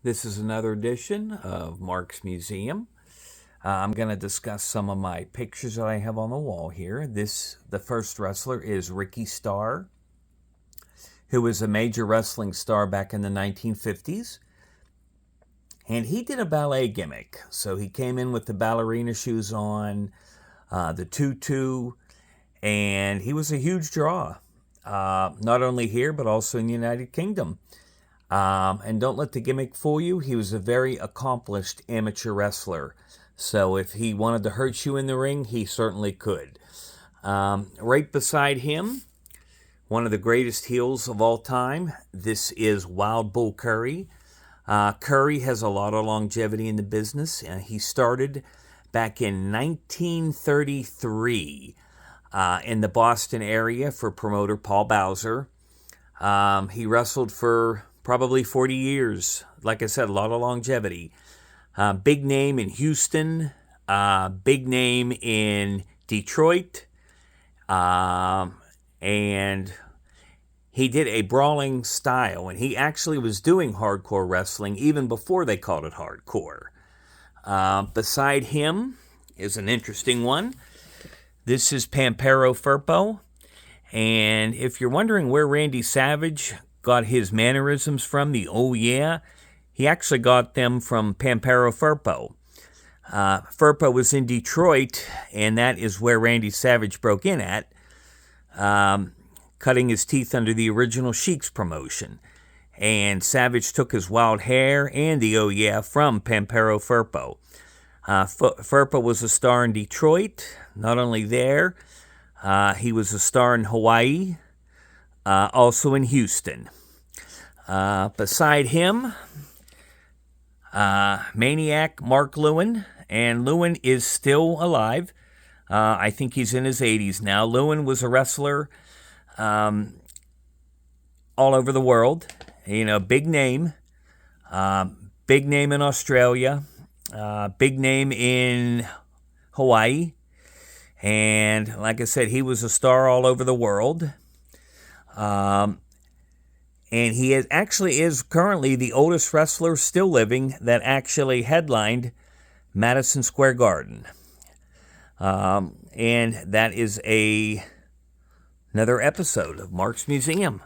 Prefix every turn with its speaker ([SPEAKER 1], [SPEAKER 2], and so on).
[SPEAKER 1] This is another edition of Mark's Museum. I'm going to discuss some of my pictures that I have on the wall here. The first wrestler is Ricky Starr, who was a major wrestling star back in the 1950s. And he did a ballet gimmick. So he came in with the ballerina shoes on, the tutu, and he was a huge draw, not only here, but also in the United Kingdom. And don't let the gimmick fool you. He was a very accomplished amateur wrestler. So if he wanted to hurt you in the ring, he certainly could. Right beside him, one of the greatest heels of all time, this is Wild Bull Curry. Curry has a lot of longevity in the business. He started back in 1933 in the Boston area for promoter Paul Bowser. He wrestled for probably 40 years. Like I said, a lot of longevity. Big name in Houston, big name in Detroit, and he did a brawling style, and he actually was doing hardcore wrestling even before they called it hardcore. Beside him is an interesting one. This is Pampero Firpo, and if you're wondering where Randy Savage got his mannerisms from, oh yeah, he actually got them from Pampero Firpo. Firpo was in Detroit, and that is where Randy Savage broke in at, cutting his teeth under the original Sheik's promotion. And Savage took his wild hair and the oh yeah from Pampero Firpo. Firpo was a star in Detroit. Not only there, he was a star in Hawaii, also in Houston. Beside him, Maniac Mark Lewin, and Lewin is still alive. I think he's in his 80s now. Lewin was a wrestler all over the world. Big name in Australia, big name in Hawaii, and like I said, he was a star all over the world. And he actually is currently the oldest wrestler still living that actually headlined Madison Square Garden. And that is another episode of Mark's Museum.